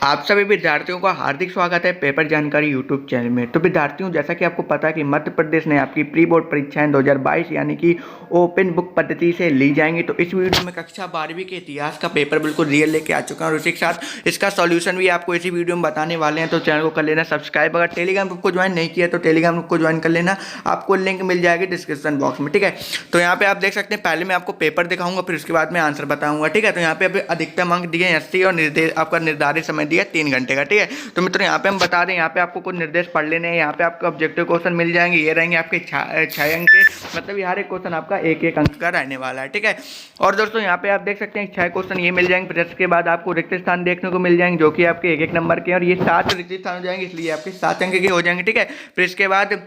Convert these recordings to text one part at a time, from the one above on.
आप सभी विद्यार्थियों का हार्दिक स्वागत है पेपर जानकारी यूट्यूब चैनल में। तो विद्यार्थियों, जैसा कि आपको पता है कि मध्य प्रदेश ने आपकी प्री बोर्ड परीक्षाएं 2022 यानी कि ओपन बुक पद्धति से ली जाएंगी। तो इस वीडियो में कक्षा 12वीं के इतिहास का पेपर बिल्कुल रियल लेके आ चुका है और उसी के साथ इसका सॉल्यूशन भी आपको इसी वीडियो में बताने वाले हैं। तो चैनल को कर लेना सब्सक्राइब। अगर टेलीग्राम ग्रुप को ज्वाइन नहीं किया तो टेलीग्राम ग्रुप को ज्वाइन कर लेना, आपको लिंक मिल जाएगी डिस्क्रिप्शन बॉक्स में। ठीक है, तो यहाँ पे आप देख सकते हैं, पहले मैं आपको पेपर दिखाऊंगा, फिर उसके बाद मैं आंसर बताऊंगा। ठीक है, तो यहाँ पे अभी अधिकतम अंक दिए 80 और आपका निर्धारित समय दिया 3 घंटे का। ठीक है, तो मित्रों यहाँ पे हम बता दें, यहाँ पे आपको कुछ निर्देश पढ़ लेने हैं। यहाँ पे आपको ऑब्जेक्टिव क्वेश्चन मिल जाएंगे, ये रहेंगे आपके 6 अंक के, मतलब हर एक क्वेश्चन आपका एक एक अंक का रहने वाला है। ठीक है, और दोस्तों यहाँ पे आप देख सकते हैं 6 क्वेश्चन ये मिल जाएंगे। फिर इसके बाद आपको रिक्त स्थान देखने को मिल जाएंगे जो कि आपके एक एक नंबर के, और ये 7 रिक्त स्थान हो जाएंगे, इसलिए आपके 7 अंक के हो जाएंगे। ठीक है, फिर इसके बाद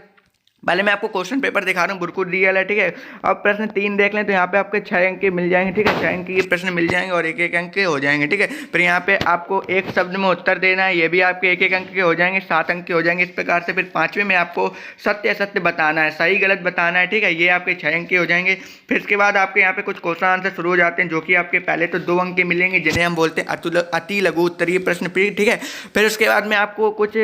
पहले मैं आपको क्वेश्चन पेपर दिखा रहा हूँ, बिल्कुल रियल है। ठीक है, अब प्रश्न 3 देख लें तो यहाँ पे आपके 6 अंक के मिल जाएंगे। ठीक है, 6 अंक के प्रश्न मिल जाएंगे और एक एक अंक के हो जाएंगे। ठीक है, फिर यहाँ पे आपको एक शब्द में उत्तर देना है, ये भी आपके एक एक अंक के हो जाएंगे, 7 अंक के हो जाएंगे इस प्रकार से। फिर 5वें में आपको सत्य असत्य बताना है, सही गलत बताना है। ठीक है, ये आपके 6 अंक के हो जाएंगे। फिर इसके बाद आपके यहाँ पे कुछ क्वेश्चन आंसर शुरू हो जाते हैं जो कि आपके पहले तो 2 अंक के मिलेंगे, जिन्हें हम बोलते हैं अति लघु उत्तरीय प्रश्न। ठीक है, फिर उसके बाद में आपको कुछ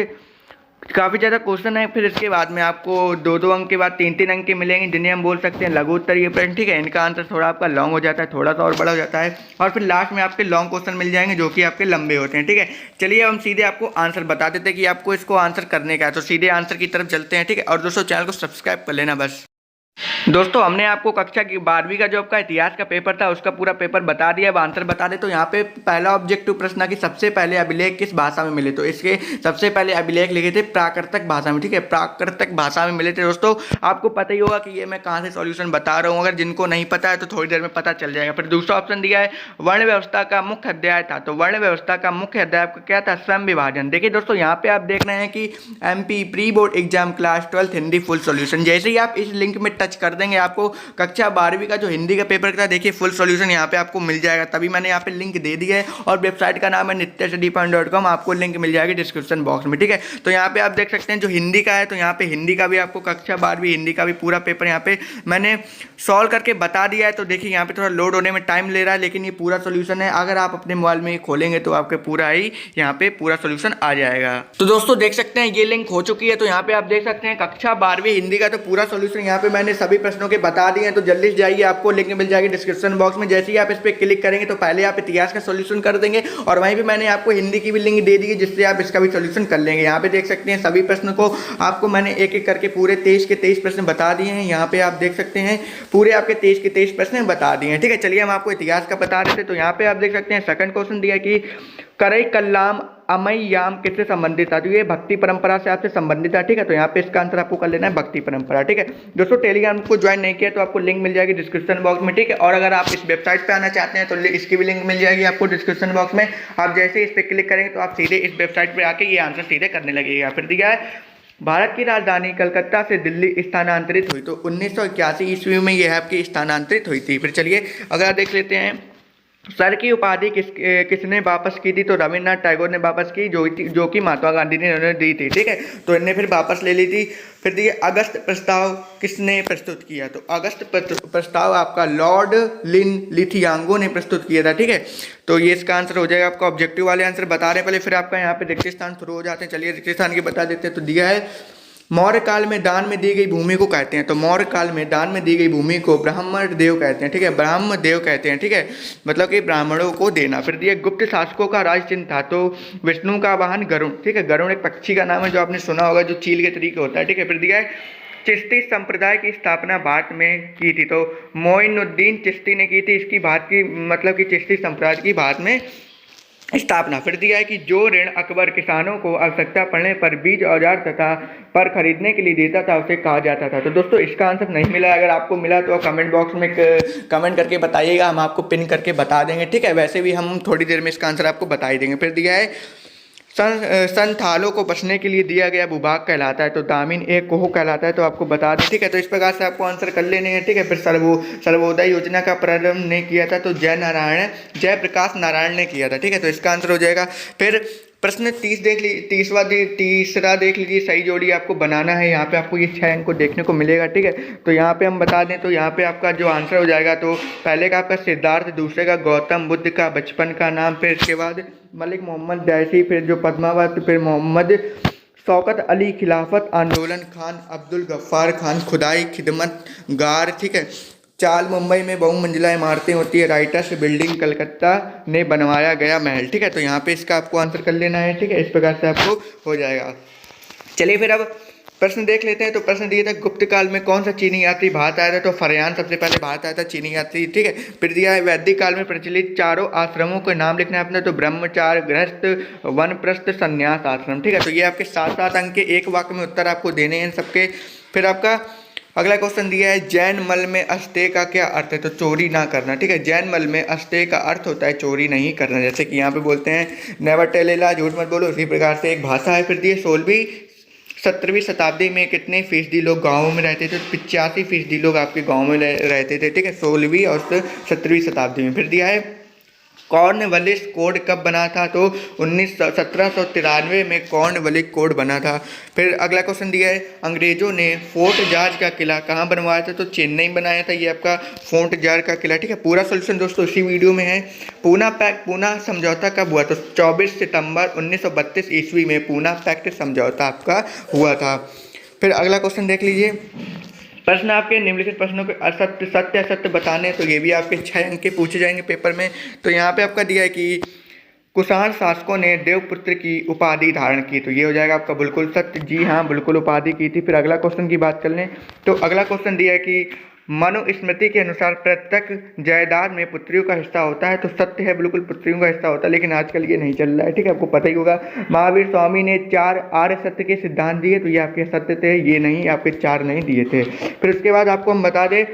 काफ़ी ज़्यादा क्वेश्चन है। फिर इसके बाद में आपको 2-2 अंक के बाद 3-3 अंक के मिलेंगे, जिन्हें हम बोल सकते हैं लघु उत्तरीय प्रश्न। ठीक है, इनका आंसर थोड़ा आपका लॉन्ग हो जाता है, थोड़ा सा और बड़ा हो जाता है, और फिर लास्ट में आपके लॉन्ग क्वेश्चन मिल जाएंगे जो कि आपके लंबे होते हैं। ठीक है, चलिए हम सीधे आपको आंसर बता देते हैं कि आपको इसको आंसर करने का है, तो सीधे आंसर की तरफ चलते हैं। ठीक है, और दोस्तों चैनल को सब्सक्राइब कर लेना बस। दोस्तों, हमने आपको कक्षा की 12वीं का जो आपका इतिहास का पेपर था उसका पूरा पेपर बता दिया। अब आंसर बता दे, तो यहाँ पे पहला ऑब्जेक्टिव प्रश्न है कि सबसे पहले अभिलेख किस भाषा में मिले। तो इसके सबसे पहले अभिलेख लिखे थे प्राकृतिक भाषा में। ठीक है, प्राकृतिक भाषा में मिले थे। दोस्तों आपको पता ही होगा कि ये मैं कहाँ से सॉल्यूशन बता रहा हूँ, अगर जिनको नहीं पता है तो थोड़ी देर में पता चल जाएगा। फिर दूसरा ऑप्शन दिया है वर्ण व्यवस्था का मुख्य अध्याय था। तो वर्ण व्यवस्था का मुख्य अध्याय आपका क्या था? स्वयं विभाजन। देखिए दोस्तों, यहाँ पे आप देख रहे हैं कि MP pre board exam class 12 Hindi full solution, जैसे ही आप इस लिंक में टच कर देंगे आपको कक्षा 12वीं का जो हिंदी का पेपर था, देखिए फुल सॉल्यूशन यहाँ पे आपको मिल जाएगा। तभी मैंने यहाँ पे लिंक दे दिया है, और वेबसाइट का नाम है nityastudypoint.com, आपको लिंक मिल जाएगी डिस्क्रिप्शन बॉक्स में। ठीक है, तो यहाँ पे आप देख सकते हैं जो हिंदी का है, तो यहाँ पे हिंदी का भी आपको कक्षा 12वीं हिंदी का भी पूरा पेपर यहाँ पे मैंने सॉल्व करके बता दिया है। तो देखिए यहाँ पे थोड़ा लोड होने में टाइम ले रहा है, लेकिन ये पूरा सोल्यूशन है। अगर आप अपने मोबाइल में खोलेंगे तो आपके पूरा ही यहाँ पे पूरा सोल्यूशन आ जाएगा। तो दोस्तों देख सकते हैं ये लिंक हो चुकी है। तो यहाँ पे आप देख सकते हैं कक्षा 12वीं हिंदी का तो पूरा सोल्यूशन यहाँ पे मैंने सभी प्रश्नों के बता दिए हैं। तो जल्दी से जाइए, आपको लिंक मिल जाएगी डिस्क्रिप्शन बॉक्स में। जैसे ही आप इस पर क्लिक करेंगे तो पहले आप इतिहास का सोल्यूशन कर देंगे, और वहीं पे मैंने आपको हिंदी की भी लिंक दे दी है, जिससे आप इसका भी सोल्यूशन कर लेंगे। यहाँ पे देख सकते हैं सभी प्रश्न को आपको मैंने एक एक करके पूरे 23 के 23 प्रश्न बता दिए हैं। यहाँ पे आप देख सकते हैं पूरे आपके 23 के 23 प्रश्न बता दिए हैं। ठीक है, चलिए हम आपको इतिहास का बता रहे थे। तो यहाँ पे आप देख सकते हैं सेकंड क्वेश्चन दिया कि करई कल्लाम अमैयाम किससे संबंधित था। तो ये भक्ति परंपरा से आपसे संबंधित है। ठीक है, तो यहाँ पे इसका आंसर आपको कर लेना है भक्ति परंपरा। ठीक है दोस्तों, टेलीग्राम को ज्वाइन नहीं किया तो आपको लिंक मिल जाएगी डिस्क्रिप्शन बॉक्स में। ठीक है, और अगर आप इस वेबसाइट पे आना चाहते हैं तो इसकी भी लिंक मिल जाएगी आपको डिस्क्रिप्शन बॉक्स में। आप जैसे इस पर क्लिक करेंगे तो आप सीधे इस वेबसाइट पर आके ये आंसर सीधे करने लगेगा। फिर दिया है भारत की राजधानी कलकत्ता से दिल्ली स्थानांतरित हुई। तो 1981 ईस्वी में यह आपकी स्थानांतरित हुई थी। फिर चलिए अगर देख लेते हैं सर की उपाधि किसने वापस की थी। तो रविन्द्रनाथ टैगोर ने वापस की, जो कि महात्मा गांधी ने उन्होंने दी थी। ठीक है, तो इन्हें फिर वापस ले ली थी। फिर देखिए अगस्त प्रस्ताव किसने प्रस्तुत किया। तो अगस्त प्रस्ताव आपका लॉर्ड लिथियांगो ने प्रस्तुत किया था। ठीक है, तो ये इसका आंसर हो जाएगा। आपका ऑब्जेक्टिव वाले आंसर बता रहे हैं पहले, फिर आपका यहाँ पे रिक्त स्थान शुरू हो जाते हैं। चलिए रिक्त स्थान के बता देते हैं। तो दिया है मौर्य काल में दान में दी गई भूमि को कहते हैं। तो मौर्य काल में दान में दी गई भूमि को ब्राह्मण देव कहते हैं। ठीक है, ब्राह्म देव कहते हैं। ठीक है, मतलब कि ब्राह्मणों को देना। फिर दिया गुप्त शासकों का राज चिन्ह था। तो विष्णु का वाहन गरुड़। ठीक है, गरुड़ एक पक्षी का नाम है जो आपने सुना होगा, जो चील के तरीके होता है। ठीक है, फिर दिया है चिश्ती संप्रदाय की स्थापना भारत में की थी। तो मोइनुद्दीन चिश्ती ने की थी इसकी भारत की, मतलब कि चिश्ती संप्रदाय की भारत में स्थापना। फिर दिया है कि जो ऋण अकबर किसानों को आवश्यकता पड़ने पर बीज औजार तथा पर खरीदने के लिए देता था उसे कहा जाता था। तो दोस्तों इसका आंसर नहीं मिला, अगर आपको मिला तो कमेंट बॉक्स में कमेंट करके बताइएगा, हम आपको पिन करके बता देंगे। ठीक है, वैसे भी हम थोड़ी देर में इसका आंसर आपको बता ही देंगे। फिर दिया है संथालों को बचने के लिए दिया गया भूभाग कहलाता है। तो दामिन एक कोह कहलाता है, तो आपको बता दें। ठीक है, तो इस प्रकार से आपको आंसर कर लेने हैं। ठीक है, फिर सर्वोदय योजना का प्रारंभ ने किया था। तो जयप्रकाश नारायण ने किया था। ठीक है, तो इसका आंसर हो जाएगा। फिर प्रश्न 30 देख लीजिए, सही जोड़ी आपको बनाना है। यहाँ पे आपको ये 6 अंक को देखने को मिलेगा, ठीक है। तो यहाँ पे हम बता दें तो यहाँ पे आपका जो आंसर हो जाएगा, तो पहले का आपका सिद्धार्थ, दूसरे का गौतम बुद्ध का बचपन का नाम, फिर इसके बाद मलिक मोहम्मद जैसी, फिर जो पद्मावत, फिर मोहम्मद शौकत अली, खिलाफत आंदोलन, खान अब्दुल गफ्फार खान, खुदाई खिदमत गार, ठीक है। चाल मुंबई में बहुमंजिला इमारतें होती है, राइटर्स बिल्डिंग कलकत्ता ने बनवाया गया महल, ठीक है। तो यहाँ पे इसका आपको आंसर कर लेना है, ठीक है। इस प्रकार से आपको हो जाएगा। चलिए फिर अब प्रश्न देख लेते हैं। तो प्रश्न दिया था गुप्त काल में कौन सा चीनी यात्री भारत आया था, तो फरयान सबसे पहले भारत आया था चीनी यात्री, ठीक है। फिर दिया है वैदिक काल में प्रचलित चारों आश्रमों के नाम लिखना है अपने, तो ब्रह्मचार्य, गृहस्थ, वनप्रस्थ, संन्यास आश्रम, ठीक है। तो ये आपके 7-7 अंक के एक वाक्य में उत्तर आपको देने हैं सबके। फिर आपका अगला क्वेश्चन दिया है जैन मल में अस्ते का क्या अर्थ है, तो चोरी ना करना, ठीक है। जैन मल में अस्ते का अर्थ होता है चोरी नहीं करना, जैसे कि यहाँ पे बोलते हैं नेवर टेल ए लाई, झूठ मत बोलो। इसी प्रकार से एक भाषा है। फिर दिए 17वीं शताब्दी में कितने फीसदी लोग गाँवों में रहते थे, 85% लोग आपके गाँव में रहते थे, ठीक है। 16वीं और 17वीं शताब्दी में। फिर दिया है कॉर्नवालिस कोड कब बना था, तो 1793 में कॉर्नवालिस कोड बना था। फिर अगला क्वेश्चन दिया है अंग्रेजों ने फोर्ट जॉर्ज का किला कहाँ बनवाया था, तो चेन्नई बनाया था ये आपका फोर्ट जॉर्ज का किला, ठीक है। पूरा सोल्यूशन दोस्तों इसी वीडियो में है। पूना समझौता कब हुआ, तो 24 सितंबर 1932 ईस्वी में पूना पैक्ट समझौता आपका हुआ था। फिर अगला क्वेश्चन देख लीजिए। प्रश्न आपके निम्नलिखित प्रश्नों के सत्य असत्य बताने, तो ये भी आपके 6 अंक के पूछे जाएंगे पेपर में। तो यहाँ पे आपका दिया है कि कुषाण शासकों ने देवपुत्र की उपाधि धारण की, तो ये हो जाएगा आपका बिल्कुल सत्य, जी हाँ बिल्कुल उपाधि की थी। फिर अगला क्वेश्चन की बात कर लें, तो अगला क्वेश्चन दिया है कि मनुस्मृति के अनुसार प्रत्येक जायदाद में पुत्रियों का हिस्सा होता है, तो सत्य है बिल्कुल पुत्रियों का हिस्सा होता है, लेकिन आजकल ये नहीं चल रहा है, ठीक है। आपको पता ही होगा महावीर स्वामी ने 4 आर्य सत्य के सिद्धांत दिए, तो ये आपके सत्य थे, ये नहीं आपके 4 नहीं दिए थे। फिर उसके बाद आपको हम बता दें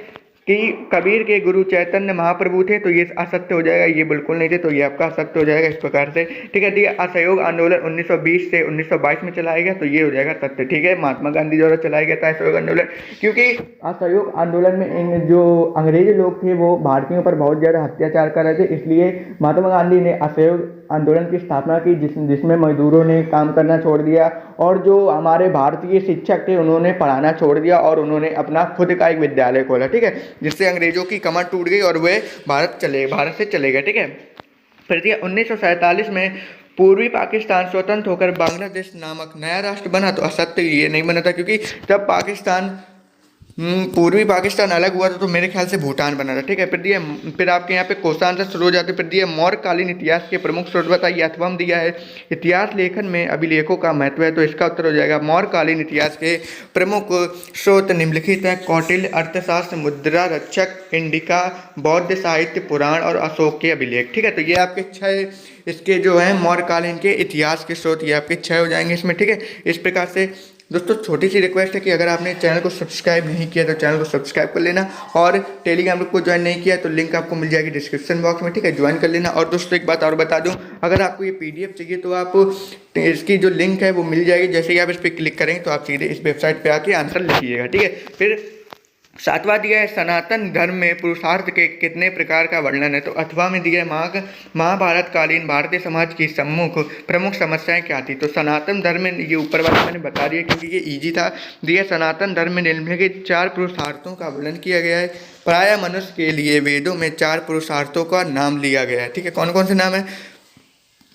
कि कबीर के गुरु चैतन्य महाप्रभु थे, तो ये असत्य हो जाएगा, ये बिल्कुल नहीं थे, तो ये आपका असत्य हो जाएगा इस प्रकार से, ठीक है। ठीक है। असहयोग आंदोलन 1920 से 1922 में चलाया गया, तो ये हो जाएगा सत्य, ठीक है। महात्मा गांधी द्वारा चलाया गया था असहयोग आंदोलन, क्योंकि असहयोग आंदोलन में जो अंग्रेज लोग थे वो भारतीयों पर बहुत ज़्यादा अत्याचार कर रहे थे, इसलिए महात्मा गांधी ने असहयोग आंदोलन की स्थापना की, जिसमें मजदूरों ने काम करना छोड़ दिया और जो हमारे भारतीय शिक्षक थे उन्होंने पढ़ाना छोड़ दिया और उन्होंने अपना खुद का एक विद्यालय खोला, ठीक है, जिससे अंग्रेजों की कमर टूट गई और वे भारत से चले गए, ठीक है। फिर 1947 में पूर्वी पाकिस्तान स्वतंत्र होकर बांग्लादेश नामक नया राष्ट्र बना, तो असत्य ये नहीं बना था, क्योंकि जब पूर्वी पाकिस्तान अलग हुआ था तो मेरे ख्याल से भूटान बना था, ठीक है। फिर आपके यहाँ पे क्वेश्चन से शुरू हो जाते। फिर दिया मौर्यकालीन इतिहास के प्रमुख स्रोत बताइए, अथवा हम दिया है इतिहास लेखन में अभिलेखों का महत्व है, तो इसका उत्तर हो जाएगा मौर्यकालीन इतिहास के प्रमुख स्रोत निम्नलिखित है कौटिल्य अर्थशास्त्र, मुद्रा रक्षक, इंडिका, बौद्ध साहित्य, पुराण और अशोक के अभिलेख, ठीक है। तो ये आपके 6 इसके जो है मौर्यकालीन के इतिहास के स्रोत, ये आपके 6 हो जाएंगे इसमें, ठीक है। इस प्रकार से दोस्तों छोटी सी रिक्वेस्ट है कि अगर आपने चैनल को सब्सक्राइब नहीं किया तो चैनल को सब्सक्राइब कर लेना, और टेलीग्राम ग्रुप को ज्वाइन नहीं किया तो लिंक आपको मिल जाएगी डिस्क्रिप्शन बॉक्स में, ठीक है, ज्वाइन कर लेना। और दोस्तों एक बात और बता दूं, अगर आपको ये PDF चाहिए तो आप इसकी जो लिंक है वो मिल जाएगी, जैसे ही आप इस पर क्लिक करेंगे तो आप सीधे इस वेबसाइट पर आके आंसर लिखिएगा, ठीक है। फिर 7वां दिया है सनातन धर्म में पुरुषार्थ के कितने प्रकार का वर्णन है, तो अथवा में दिया है महाभारत कालीन भारतीय समाज की प्रमुख समस्याएं क्या थी, तो सनातन धर्म में ये ऊपर वाला मैंने बता दिया क्योंकि ये इजी था। दिया सनातन धर्म में निम्नलिखित 4 पुरुषार्थों का वर्णन किया गया है, प्राय मनुष्य के लिए वेदों में 4 पुरुषार्थों का नाम लिया गया है, ठीक है। कौन कौन से नाम है,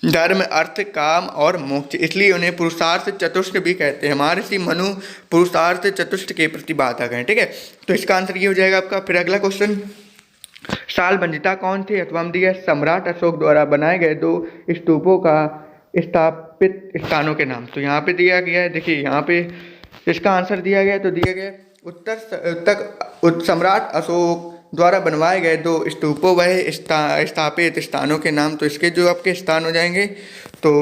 धर्म, अर्थ, काम और मोक्ष, इसलिए उन्हें पुरुषार्थ चतुष्ट भी कहते हैं। महर्षि मनु पुरुषार्थ चतुष्ट के प्रतिपादक हैं, ठीक है। तो इसका आंसर ये हो जाएगा आपका। फिर अगला क्वेश्चन, शालबंजिता कौन थे, अथवा हम दिया सम्राट अशोक द्वारा बनाए गए 2 स्तूपों का स्थापित स्थानों के नाम, तो यहाँ पे दिया गया है, देखिए यहाँ पे इसका आंसर दिया गया, तो दिया गया उत्तर सम्राट अशोक द्वारा बनवाए गए 2 स्तूपों वह स्थापित स्थानों के नाम, तो इसके जो आपके स्थान हो जाएंगे, तो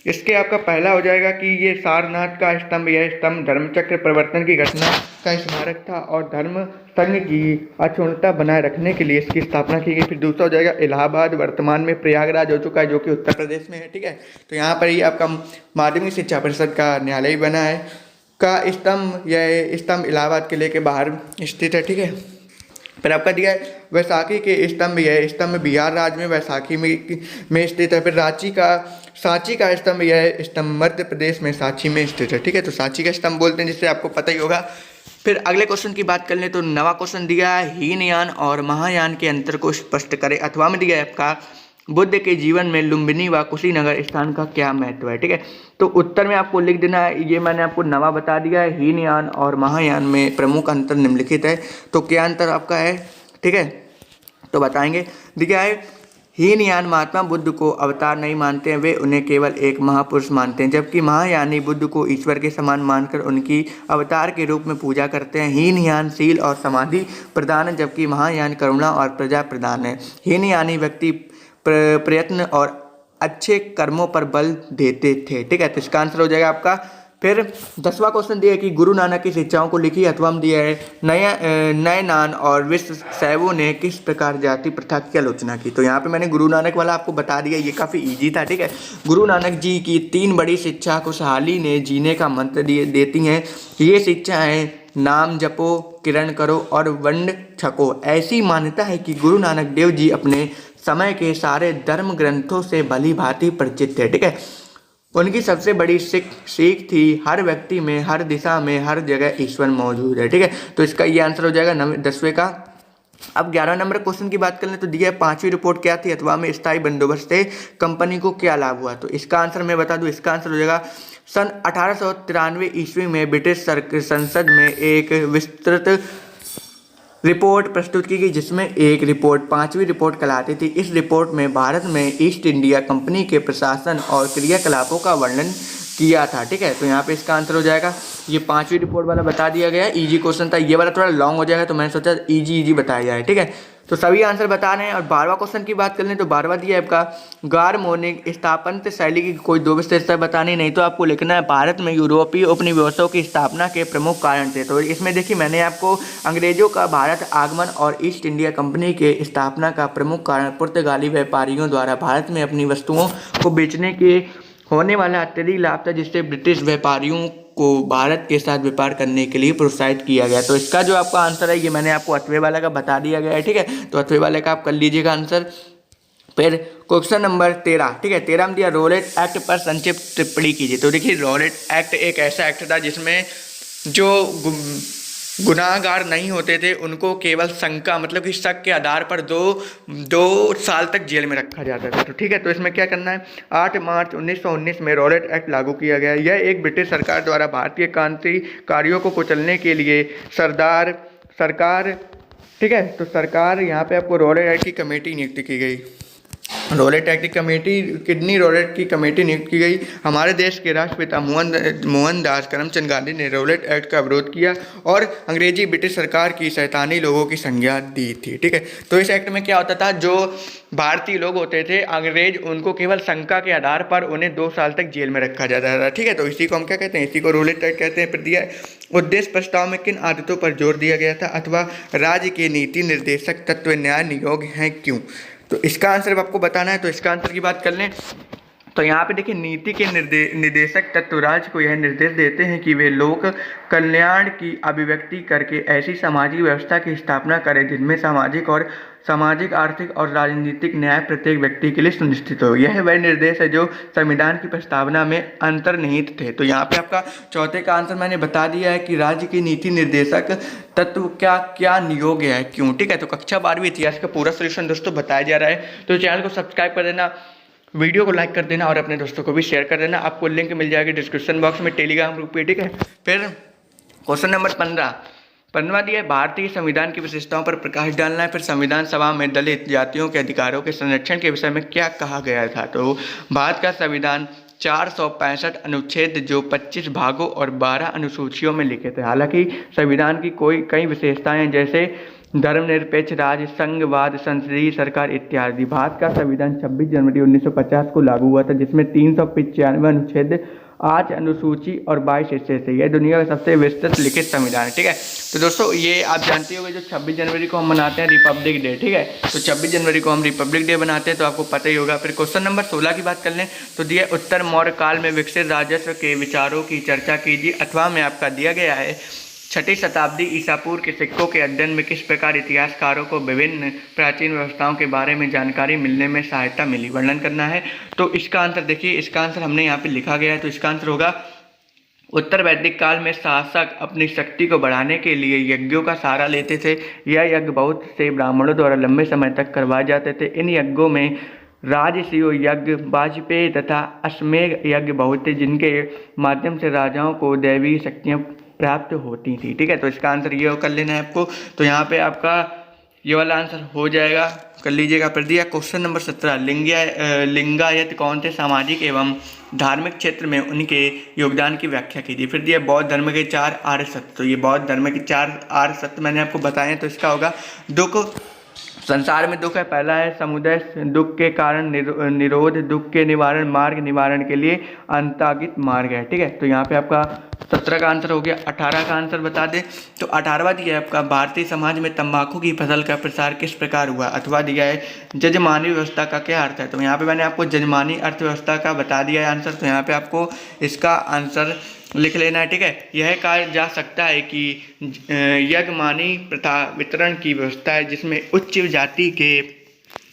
इसके आपका पहला हो जाएगा कि ये सारनाथ का स्तंभ, यह स्तंभ धर्मचक्र परिवर्तन की घटना का स्मारक था और धर्म संघ की अक्षुण्णता बनाए रखने के लिए इसकी स्थापना की गई। फिर दूसरा हो जाएगा इलाहाबाद, वर्तमान में प्रयागराज हो चुका है, जो कि उत्तर प्रदेश में है, ठीक है। तो यहाँ पर ही आपका माध्यमिक शिक्षा परिषद का न्यायालय बना है का स्तंभ, यह स्तंभ इलाहाबाद किले के बाहर स्थित है, ठीक है। फिर आपका दिया है वैशाखी के स्तंभ, यह स्तंभ बिहार राज्य में वैशाखी में स्थित है। फिर रांची का सांची का स्तंभ, यह स्तंभ मध्य प्रदेश में सांची में स्थित है। ठीक है, तो सांची का स्तंभ बोलते हैं, जिससे आपको पता ही होगा। फिर अगले क्वेश्चन की बात कर लें तो नवा क्वेश्चन दिया है, हीनयान और महायान के अंतर को स्पष्ट करें। अथवा में दिया है आपका, बुद्ध के जीवन में लुम्बिनी व कुशीनगर स्थान का क्या महत्व है। ठीक है, तो उत्तर में आपको लिख देना है, ये मैंने आपको नवा बता दिया है, हीनयान और महायान में प्रमुख अंतर निम्नलिखित है। तो क्या अंतर आपका है, ठीक है, तो बताएंगे। दिया है, हीनयान महात्मा बुद्ध को अवतार नहीं मानते हैं, वे उन्हें केवल एक महापुरुष मानते हैं, जबकि महायानी बुद्ध को ईश्वर के समान मानकर उनकी अवतार के रूप में पूजा करते हैं। हीनयान शील और समाधि प्रदान है, जबकि महायान करुणा और प्रजा प्रदान है। हीनयानी व्यक्ति प्रयत्न और अच्छे कर्मों पर बल देते थे। ठीक है, तो इसका आंसर हो जाएगा आपका। फिर 10वां क्वेश्चन दिया है कि गुरु नानक की शिक्षाओं को लिखी। अथवा में दिया है, नयनान और विश्व शैवों ने किस प्रकार जाति प्रथा की आलोचना की। तो यहाँ पे मैंने गुरु नानक वाला आपको बता दिया, ये काफ़ी इजी था। ठीक है, गुरु नानक जी की 3 बड़ी शिक्षा खुशहाली ने जीने का मंत्र देती हैं। ये शिक्षाएं नाम जपो, किरण करो और वंड छको। ऐसी मान्यता है कि गुरु नानक देव जी अपने समय के सारे धर्म ग्रंथों से भली भांति परिचित थे। ठीक है, उनकी सबसे बड़ी सीख थी, हर व्यक्ति में, हर दिशा में, हर जगह ईश्वर मौजूद है। ठीक है, तो इसका ये आंसर हो जाएगा 10वें का। अब 11 नंबर क्वेश्चन की बात कर लें तो दिया है, 5वीं रिपोर्ट क्या थी। अथवा में स्थायी बंदोबस्त से कंपनी को क्या लाभ हुआ। तो इसका आंसर मैं बता दूं, इसका आंसर हो जाएगा सन 1893 ईस्वी में ब्रिटिश संसद में एक विस्तृत रिपोर्ट प्रस्तुत की गई, जिसमें एक रिपोर्ट 5वीं रिपोर्ट कहलाती थी। इस रिपोर्ट में भारत में ईस्ट इंडिया कंपनी के प्रशासन और क्रियाकलापों का वर्णन किया था। ठीक है, तो यहाँ पे इसका आंसर हो जाएगा, ये 5वीं रिपोर्ट वाला बता दिया गया है। इजी क्वेश्चन था, ये वाला थोड़ा लॉन्ग हो जाएगा, तो मैंने सोचा इजी बताया जाए। ठीक है, तो सभी आंसर बता रहे हैं। और 12वां क्वेश्चन की बात कर लें तो 12वां दिया है आपका, गार्मोनिक स्थापत्य शैली की कोई 2 विशेषता बतानी। नहीं तो आपको लिखना है, भारत में यूरोपीय उपनिवेशों की स्थापना के प्रमुख कारण थे। तो इसमें देखिए, मैंने आपको अंग्रेजों का भारत आगमन और ईस्ट इंडिया कंपनी के स्थापना का प्रमुख कारण पुर्तगाली व्यापारियों द्वारा भारत में अपनी वस्तुओं को बेचने के होने वाला अत्यधिक लाभ था, जिससे ब्रिटिश व्यापारियों को भारत के साथ व्यापार करने के लिए प्रोत्साहित किया गया। तो इसका जो आपका आंसर है, ये मैंने आपको 8वें वाले का बता दिया गया है। ठीक है, तो 8वें वाले का आप कर लीजिएगा आंसर। फिर क्वेश्चन नंबर 13। ठीक है, 13 में दिया, रॉलेट एक्ट पर संक्षिप्त टिप्पणी कीजिए। तो देखिए, रॉलेट एक्ट एक ऐसा एक्ट था जिसमें जो गुनाहगार नहीं होते थे उनको केवल शंका, मतलब कि शक के आधार पर दो साल तक जेल में रखा जाता था। तो ठीक है, तो इसमें क्या करना है, 8 मार्च 1919 में रॉलेट एक्ट लागू किया गया। यह एक ब्रिटिश सरकार द्वारा भारतीय क्रांतिकारियों को कुचलने के लिए सरकार ठीक है, तो सरकार यहाँ पे आपको रॉलेट एक्ट की कमेटी नियुक्त की गई। रॉलेट एक्ट की कमेटी, किडनी रॉलेट की कमेटी नियुक्त की गई। हमारे देश के राष्ट्रपिता मोहनदास करमचंद गांधी ने रॉलेट एक्ट का विरोध किया और अंग्रेजी ब्रिटिश सरकार की शैतानी लोगों की संज्ञा दी थी। ठीक है, तो इस एक्ट में क्या होता था, जो भारतीय लोग होते थे अंग्रेज, उनको केवल शंका के आधार पर उन्हें 2 साल तक जेल में रखा जाता था। ठीक है, तो इसी को हम क्या कहते हैं, इसी को रॉलेट एक्ट कहते हैं। फिर दिया उद्देश्य प्रस्ताव में किन आदतों पर जोर दिया गया था। अथवा राज्य के नीति निर्देशक तत्व न्याय नियोग हैं क्यों। तो इसका आंसर आपको बताना है। तो इसका आंसर की बात कर लें तो यहाँ पे देखिए, नीति के निर्देशक तत्व राज्य को यह निर्देश देते हैं कि वे लोक कल्याण की अभिव्यक्ति करके ऐसी सामाजिक व्यवस्था की स्थापना करें जिनमें सामाजिक आर्थिक और राजनीतिक न्याय प्रत्येक व्यक्ति के लिए सुनिश्चित हो। यह वह निर्देश है जो संविधान की प्रस्तावना में अंतर्निहित थे। तो यहाँ पे आपका चौथे का आंसर मैंने बता दिया है कि राज्य की नीति निर्देशक तत्व क्या नियोग है क्यों। ठीक है, तो कक्षा 12वीं इतिहास का पूरा सोल्यूशन दोस्तों बताया जा रहा है। तो चैनल को सब्सक्राइब कर देना, वीडियो को लाइक कर देना और अपने दोस्तों को भी शेयर कर देना। आपको लिंक मिल जाएगी डिस्क्रिप्शन बॉक्स में टेलीग्राम ग्रुप पे। ठीक है, फिर क्वेश्चन नंबर 15 दिया है, भारतीय संविधान की विशेषताओं पर प्रकाश डालना है। फिर संविधान सभा में दलित जातियों के अधिकारों के संरक्षण के विषय में क्या कहा गया था। तो भारत का संविधान 465 अनुच्छेद जो 25 भागों और 12 अनुसूचियों में लिखे थे। हालांकि संविधान की कई विशेषताएं जैसे धर्मनिरपेक्ष राज्य, संघवाद, संसदीय सरकार इत्यादि। भारत का संविधान 26 जनवरी 1950 को लागू हुआ था, जिसमें 395 अनुच्छेद, 8 अनुसूची और 22 हिस्से थे। यह दुनिया का सबसे विस्तृत लिखित संविधान है। ठीक है, तो दोस्तों ये आप जानते होंगे जो 26 जनवरी को हम मनाते हैं रिपब्लिक डे। ठीक है, तो 26 जनवरी को हम रिपब्लिक डे बनाते हैं, तो आपको पता ही होगा। फिर क्वेश्चन नंबर 16 की बात कर लें तो दिया उत्तर मौर्य काल में विकसित राजस्व के विचारों की चर्चा कीजिए। अथवा में आपका दिया गया है छठी शताब्दी ईसा पूर्व के सिक्कों के अध्ययन में किस प्रकार इतिहासकारों को विभिन्न प्राचीन व्यवस्थाओं के बारे में जानकारी मिलने में सहायता मिली, वर्णन करना है। तो इसका आंसर देखिए, इसका आंसर हमने यहाँ पे लिखा गया है। तो इसका आंसर होगा उत्तर वैदिक काल में शासक अपनी शक्ति को बढ़ाने के लिए यज्ञों का सहारा लेते थे। यह यज्ञ बहुत से ब्राह्मणों द्वारा लंबे समय तक करवाए जाते थे। इन यज्ञों में राजसूय यज्ञ, वाजपेय तथा अश्वमेध यज्ञ बहुत थे, जिनके माध्यम से राजाओं को दैवी शक्तियाँ प्राप्त होती थी। ठीक है, तो इसका आंसर ये कर लेना है आपको। तो यहाँ पे आपका ये वाला आंसर हो जाएगा, कर लीजिएगा। फिर दिया क्वेश्चन नंबर 17, लिंगायत कौन थे, सामाजिक एवं धार्मिक क्षेत्र में उनके योगदान की व्याख्या कीजिए। फिर दिया बौद्ध धर्म के 4 आर्य सत्य। तो ये बौद्ध धर्म के 4 आर्य सत्य मैंने आपको बताए। तो इसका होगा दुख, संसार में दुख है, पहला है समुदय, दुख के कारण निरोध, दुख के निवारण मार्ग, निवारण के लिए अंतागित मार्ग है। ठीक है, तो यहाँ पे आपका 17 का आंसर हो गया। 18 का आंसर बता दें तो 18वां दिया है आपका भारतीय समाज में तंबाकू की फसल का प्रसार किस प्रकार हुआ, अथवा दिया है जजमानी व्यवस्था का क्या अर्थ है। तो यहाँ पे मैंने आपको जजमानी अर्थव्यवस्था का बता दिया है आंसर। तो यहाँ पे आपको इसका आंसर लिख लेना है। ठीक है, यह कहा जा सकता है कि यजमानी प्रथा वितरण की व्यवस्था है, जिसमें उच्च जाति के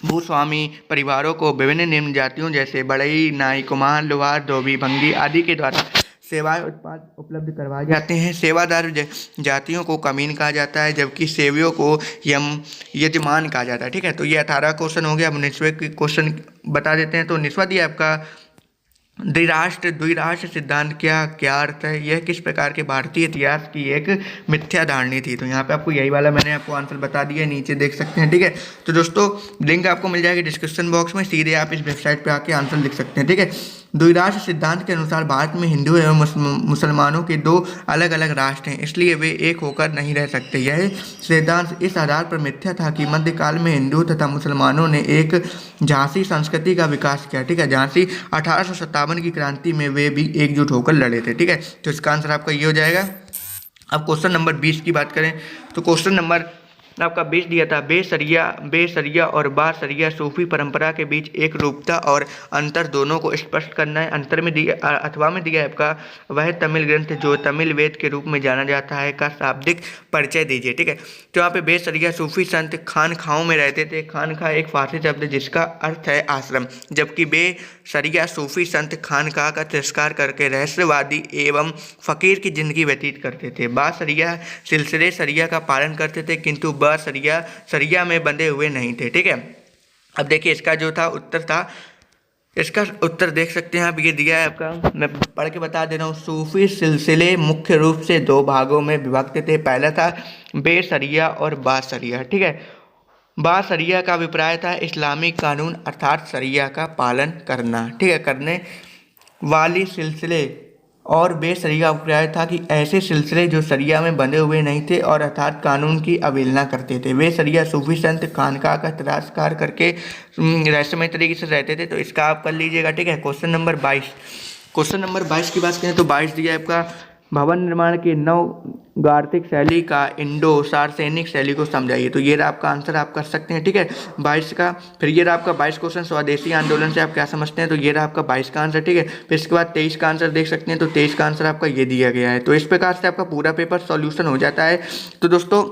भूस्वामी परिवारों को विभिन्न निम्न जातियों जैसे बढ़ई, नाई, कुम्हार, लोहार, धोबी, भंगी आदि के द्वारा सेवाएं उत्पाद उपलब्ध करवाए जाते हैं। सेवादार जातियों को कमीन कहा जाता है, जबकि सेवियों को यजमान कहा जाता है। ठीक है, तो ये 18 क्वेश्चन हो गया। अब 19वें क्वेश्चन बता देते हैं। तो 19वां दिया आपका द्विराष्ट्र सिद्धांत क्या अर्थ है, यह किस प्रकार के भारतीय इतिहास की एक मिथ्या धारणी थी। तो यहाँ पे आपको यही वाला मैंने आपको आंसर बता दिया है, नीचे देख सकते हैं। ठीक है, तो दोस्तों लिंक आपको मिल जाएगी डिस्क्रिप्शन बॉक्स में, सीधे आप इस वेबसाइट पे आके आंसर लिख सकते हैं। ठीक है, द्विराष्ट्र सिद्धांत के अनुसार भारत में हिंदू एवं मुसलमानों के 2 अलग अलग राष्ट्र हैं, इसलिए वे एक होकर नहीं रह सकते। यह सिद्धांत इस आधार पर मिथ्या था कि मध्यकाल में हिंदू तथा मुसलमानों ने एक झांसी संस्कृति का विकास किया। ठीक है, झांसी 1857 की क्रांति में वे भी एकजुट होकर लड़े थे। ठीक है, तो इसका आंसर आपका ये हो जाएगा। अब क्वेश्चन नंबर 20 की बात करें तो क्वेश्चन नंबर आपका 20 दिया था बेसरिया और बासरिया सूफी परंपरा के बीच एक रूपता और अंतर दोनों को स्पष्ट करना है। अंतर में दिया अथवा में दिया है आपका वह तमिल ग्रंथ जो तमिल वेद के रूप में जाना जाता है का शाब्दिक परिचय दीजिए। ठीक है, तो यहाँ पे बेसरिया सूफी संत खानखाओं में रहते थे। खानखा एक फारसी शब्द जिसका अर्थ है आश्रम, जबकि बेसरिया सूफी संत खानका का तिरस्कार करके रहस्यवादी एवं फकीर की जिंदगी व्यतीत करते थे। बासरिया सिलसिले सरिया का पालन करते थे, किंतु सरिया में बंधे हुए नहीं थे। ठीक है, अब देखिए इसका जो था उत्तर था, इसका उत्तर देख सकते हैं आप, ये दिया है आपका, मैं पढ़ के बता दे रहा हूँ। सूफी सिलसिले मुख्य रूप से 2 भागों में विभक्त थे। पहला था बेसरिया और बासरिया। ठीक है, बासरिया का अभिप्राय था इस्लामिक कानून अर्थात सरिया का पालन करना। ठीक है, करने वाली सिलसिले, और बेसरिया का अभिप्राय था कि ऐसे सिलसिले जो सरिया में बंधे हुए नहीं थे और अर्थात कानून की अवहेलना करते थे। बेसरिया सूफी संत खानका का तिरस्कार करके रहस्यमय तरीके से रहते थे। तो इसका आप कर लीजिएगा। ठीक है, क्वेश्चन नंबर 22 की बात करें तो 22 दिया है आपका भवन निर्माण के नवगाथिक शैली का इंडो सार्वजनिक शैली को समझाइए। तो ये आपका आंसर आप कर सकते हैं। ठीक है, 22 का। फिर ये आपका 22 क्वेश्चन स्वदेशी आंदोलन से आप क्या समझते हैं, तो ये आपका 22 का आंसर। ठीक है, फिर इसके बाद 23 का आंसर देख सकते हैं। तो 23 का आंसर आपका ये दिया गया है। तो इस प्रकार से आपका पूरा पेपर सॉल्यूशन हो जाता है। तो दोस्तों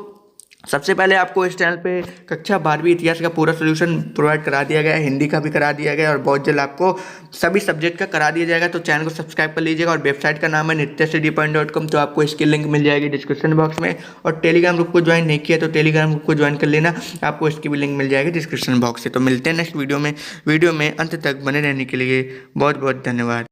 सबसे पहले आपको इस चैनल पे कक्षा 12वीं इतिहास का पूरा सोल्यूशन प्रोवाइड करा दिया गया है, हिंदी का भी करा दिया गया है और बहुत जल्द आपको सभी सब्जेक्ट का करा दिया जाएगा। तो चैनल को सब्सक्राइब कर लीजिएगा और वेबसाइट का नाम है nityasiddhi.com। तो आपको इसकी लिंक मिल जाएगी डिस्क्रिप्शन बॉक्स में, और टेलीग्राम ग्रुप को ज्वाइन नहीं किया तो टेलीग्राम ग्रुप को ज्वाइन कर लेना, आपको इसकी भी लिंक मिल जाएगी डिस्क्रिप्शन बॉक्स से। तो मिलते हैं नेक्स्ट वीडियो में अंत तक बने रहने के लिए बहुत बहुत धन्यवाद।